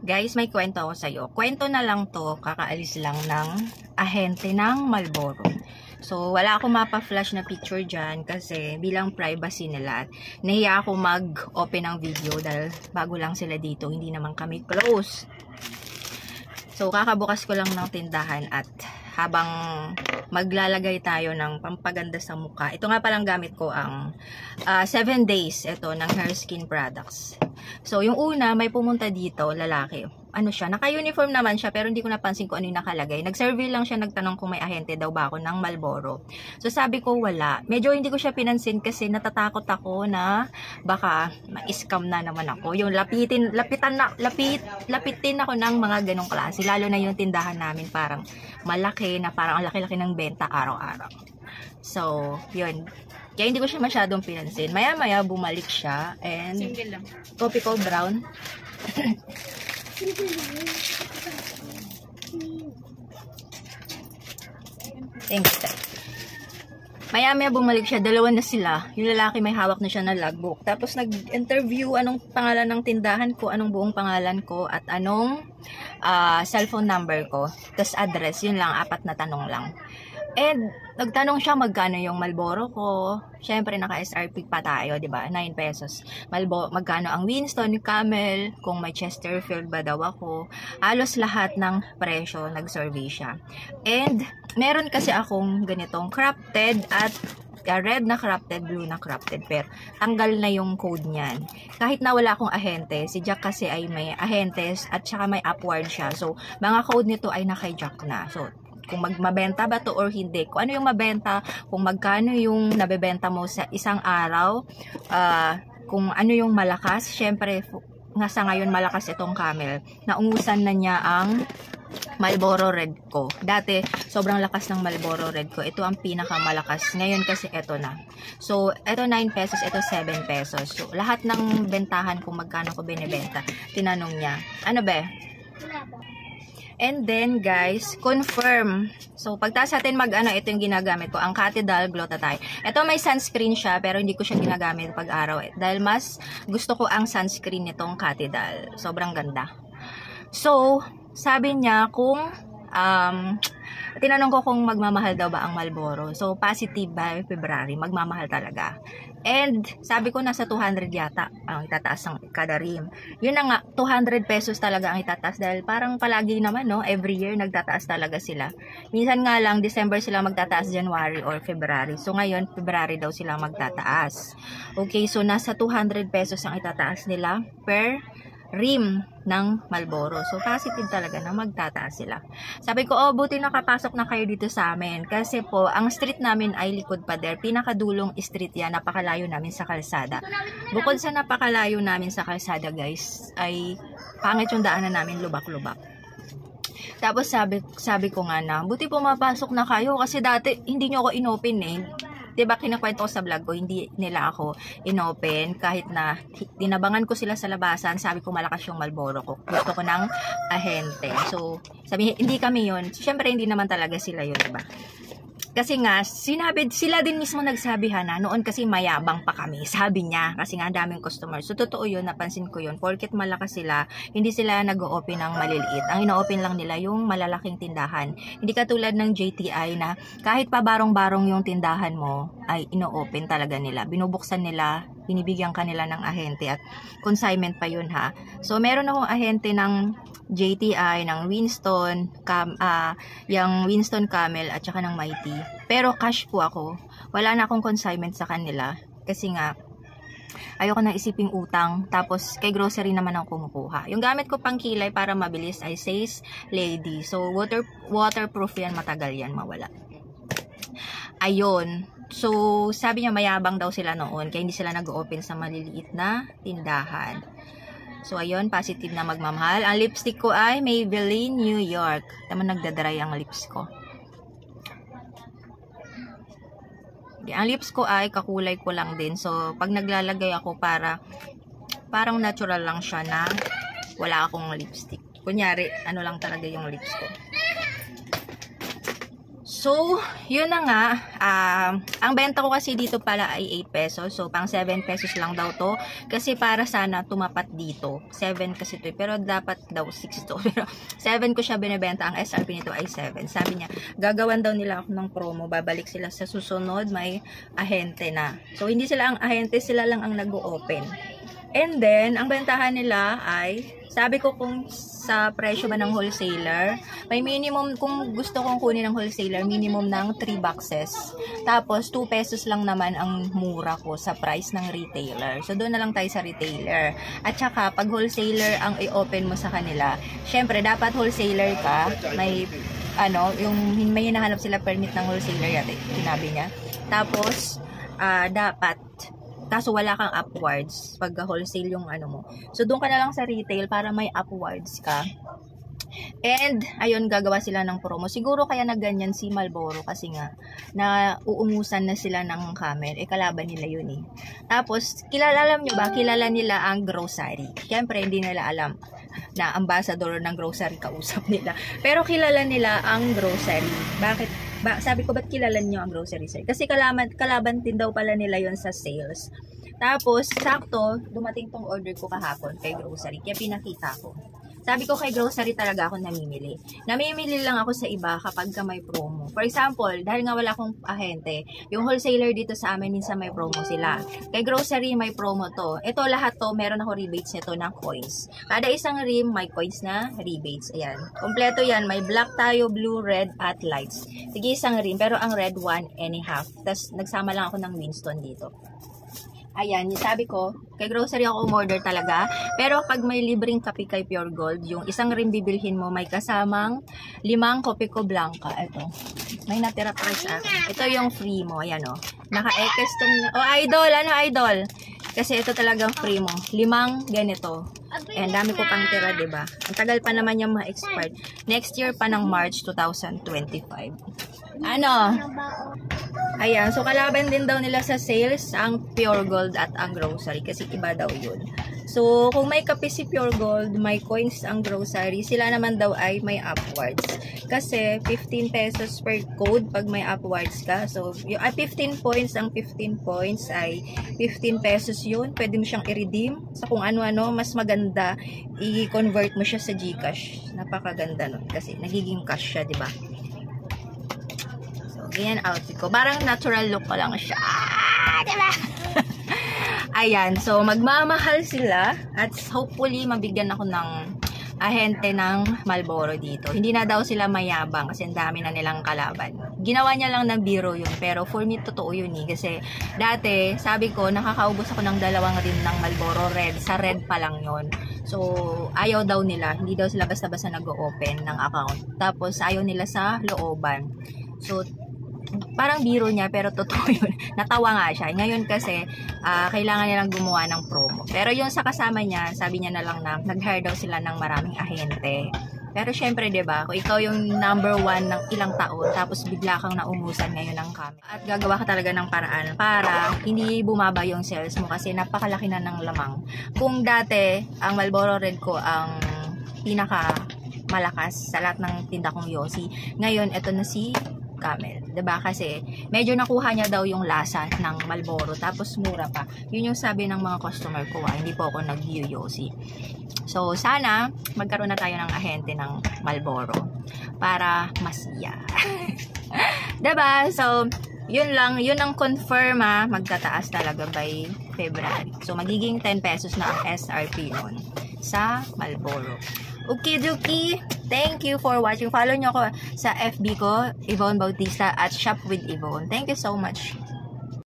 Guys, may kwento ako sa'yo. Kwento na lang to, kakaalis lang ng ahente ng Marlboro. So, wala akong mapa-flash na picture dyan kasi bilang privacy nila. Nahiya ako mag-open ng video dahil bago lang sila dito, hindi naman kami close. So, kakabukas ko lang ng tindahan at habang maglalagay tayo ng pampaganda sa mukha. Ito nga palang gamit ko ang 7 days ito ng hair skin products. So, yung una, may pumunta dito, lalaki. Ano siya, naka-uniform naman siya pero hindi ko napansin kung ano yung nakalagay. Nag-survey lang siya, nagtanong kung may ahente daw ba ako ng Marlboro. So, sabi ko wala. Medyo hindi ko siya pinansin kasi natatakot ako na baka ma-scam na naman ako. Yung lapitin ako ng mga ganong klase. Lalo na yung tindahan namin parang malaki na parang ang laki-laki ng benta araw-araw. So, yun. Kaya hindi ko siya masyadong pinansin. Maya-maya bumalik siya and Single lang. coffee ko brown. Thanks. Maya-maya bumalik siya. Dalawa na sila. Yung lalaki may hawak na siya na logbook. Tapos nag-interview anong pangalan ng tindahan ko, anong buong pangalan ko, at anong cellphone number ko. Tapos address. Yun lang, 4 na tanong lang. And nagtanong siya magkano yung Marlboro ko. Syempre naka-SRP pa tayo, 'di ba? 9 pesos. Magkano ang Winston, Camel, kung may Chesterfield ba daw ako. Halos lahat ng presyo nag-survey siya. And meron kasi akong ganitong crafted at red na crafted, blue na crafted, pero tanggal na yung code niyan. Kahit na wala akong ahente, si Jack kasi ay may ahentes at saka may upward siya. So, mga code nito ay naka-Jack na. So, kung mabenta ba to or hindi, kung ano yung mabenta, kung magkano yung nabebenta mo sa isang araw, kung ano yung malakas, syempre nga sa ngayon malakas itong Camel, naungusan na niya ang Marlboro Red ko. Dati sobrang lakas ng Marlboro Red ko, ito ang pinakamalakas, ngayon kasi ito na. So ito 9 pesos, ito 7 pesos. So lahat ng bentahan kung magkano ko binibenta, tinanong niya, ano be? And then, guys, confirm. So, pagtaas natin ito yung ginagamit ko. Ang Catedral Glutathione. Ito may sunscreen siya, pero hindi ko siya ginagamit pag-araw. Dahil mas gusto ko ang sunscreen nitong Catedral. Sobrang ganda. So, sabi niya kung, tinanong ko kung magmamahal daw ba ang Marlboro. So, positive by February. Magmamahal talaga. And, sabi ko nasa 200 yata ang itataas ng kada rim. Yun na nga, 200 pesos talaga ang itataas dahil parang palagi naman, no? Every year, nagtataas talaga sila. Minsan nga lang, December sila magtataas, January or February. So, ngayon, February daw sila magtataas. Okay, so nasa 200 pesos ang itataas nila per rim ng Marlboro. So, positive talaga na magtataas sila. Sabi ko, buti nakapasok na kayo dito sa amin. Kasi po, ang street namin ay likod pa there. Pinakadulong street yan, napakalayo namin sa kalsada. Bukod sa napakalayo namin sa kalsada, guys, ay pangit yung daanan namin, lubak-lubak. Tapos sabi ko nga na, buti pumapasok na kayo kasi dati hindi nyo ako inopen eh. Diba, kinakwento ko sa vlog ko, hindi nila ako inopen kahit na tinabangan ko sila sa labasan, sabi ko malakas yung Marlboro ko. Gusto ko ng ahente. So, sabi hindi kami yun. So, syempre, hindi naman talaga sila yun, diba? Kasi nga, sila din mismo nagsabi na, noon kasi mayabang pa kami, sabi niya, kasi nga daming customers. So, totoo yun, napansin ko yun. Porket malakas sila, hindi sila nag-o-open ng maliliit. Ang ino-open lang nila yung malalaking tindahan. Hindi katulad ng JTI na kahit pa barong-barong yung tindahan mo, ay ino-open talaga nila. Binubuksan nila, binibigyan kanila ng ahente at consignment pa yun ha. So, meron akong ahente ng JTI, ng Winston, yung Winston Camel at saka ng Mighty. Pero cash po ako. Wala na akong consignment sa kanila kasi nga ayoko na isiping utang. Tapos kay grocery naman ako kumukuha. Yung gamit ko pang kilay para mabilis ay Says Lady. So waterproof yan, matagal yan mawala. Ayun. So sabi niya mayabang daw sila noon kaya hindi sila nag-open sa maliliit na tindahan. So, ayun, positive na magmamahal. Ang lipstick ko ay Maybelline New York. Tama, nagdadry ang lips ko. Okay, ang lips ko ay kakulay ko lang din. So, pag naglalagay ako parang natural lang siya na wala akong lipstick. Kunyari, ano lang talaga yung lips ko. So, yun na nga, ang benta ko kasi dito pala ay 8 pesos. So, pang 7 pesos lang daw to. Kasi para sana tumapat dito. 7 kasi to. Pero dapat daw 6 to. Pero 7 ko siya binibenta. Ang SRP nito ay 7. Sabi niya, gagawan daw nila ako ng promo. Babalik sila sa susunod. May ahente na. So, hindi sila ang ahente. Sila lang ang nag-open. And then, ang bentahan nila ay, sabi ko kung sa presyo ba ng wholesaler, may minimum, kung gusto kong kunin ng wholesaler, minimum ng 3 boxes. Tapos, 2 pesos lang naman ang mura ko sa price ng retailer. So, doon na lang tayo sa retailer. At saka, pag wholesaler ang i-open mo sa kanila, syempre, dapat wholesaler ka, may, yung may hinahanap sila permit ng wholesaler, yate, sinabi niya. Tapos, dapat, kaso wala kang upwards pag wholesale yung mo. So, doon ka na lang sa retail para may upwards ka. And, ayun, gagawa sila ng promo. Siguro kaya nagganyan si Marlboro kasi nga, na uumusan na sila ng Camel. Kalaban nila yun eh. Tapos, alam nyo ba, kilala nila ang grocery. Siyempre, hindi nila alam na ambassador ng grocery kausap nila. Pero kilala nila ang grocery. Bakit? Sabi ko, ba't kilala niyo ang grocery sale? Kasi kalaban din daw pala nila yon sa sales. Tapos, sakto, dumating tong order ko kahapon kay grocery. Kaya pinakita ko. Sabi ko kay grocery talaga ako namimili. Namimili lang ako sa iba kapag ka may promo. For example, dahil nga wala akong ahente, yung wholesaler dito sa amin minsan may promo sila. Kay grocery may promo to. Ito lahat to, meron ako rebates nito ng coins. Kada isang rim may coins na rebates. Ayan. Kompleto yan. May black tayo, blue, red, at lights. Sige, isang rim. Pero ang red 1.5. Tapos nagsama lang ako ng Winston dito. Ayan, sabi ko, kay grocery ako umorder talaga. Pero pag may libreng kape kay Pure Gold, yung isang rim bibilhin mo, may kasamang 5 Copico Blanca. Ito. May natira pa sa akin. Ito yung free mo. Ayan o. Naka-ekes to. Oh, idol. Ano, idol? Kasi ito talagang free mo. 5 ganito. And dami ko pang tira, diba? Ang tagal pa naman yung ma-expired. Next year pa ng March 2025. Ano? Ayan, so kalaban din daw nila sa sales ang Pure Gold at ang grocery kasi iba daw yun. So, kung may kape si Pure Gold, may coins ang grocery, sila naman daw ay may upwards. Kasi 15 pesos per code pag may upwards ka. So, 15 points, ang 15 points ay 15 pesos yun. Pwede mo siyang i-redeem sa kung ano-ano. Mas maganda, i-convert mo siya sa GCash. Napakaganda nun kasi nagiging cash siya, diba? Ganyan outfit ko. Parang natural look ko lang siya. Diba? Ayan. So, magmamahal sila. At hopefully, mabigyan ako ng ahente ng Marlboro dito. Hindi na daw sila mayabang kasi ang dami na nilang kalaban. Ginawa niya lang ng biro yun. Pero for me, totoo yun eh. Kasi dati, sabi ko, nakakaubos ako ng 2 rim ng Marlboro Red. Sa red pa lang yun. So, ayaw daw nila. Hindi daw sila basta-basta nag-open ng account. Tapos, ayaw nila sa looban. So, parang biro niya pero totoo yun. Natawa nga siya. Ngayon kasi kailangan nilang gumawa ng promo. Pero yung sa kasama niya, sabi niya na lang na nag-hire daw sila ng maraming ahente. Pero syempre, 'di ba? Kung ikaw yung number 1 ng ilang taon tapos bigla kang naumusan ngayon ng Camel at gagawa ka talaga ng paraan para hindi bumaba yung sales mo kasi napakalaki na ng lamang. Kung dati ang Marlboro Red ko ang pinaka malakas sa lahat ng tinda kong Yossi, ngayon ito na si Camel, 'di ba? Kasi medyo nakuha niya daw yung lasa ng Marlboro tapos mura pa. Yun yung sabi ng mga customer ko, hindi po ako nag-Yossi. So sana magkaroon na tayo ng ahente ng Marlboro para masiya. 'Di ba? So yun lang, yun ang confirm magtataas talaga by February. So magiging 10 pesos na ang SRP noon sa Marlboro. Okidoki, thank you for watching. Follow nyo ako sa FB ko, Yvonne Bautista at Shop with Yvonne. Thank you so much.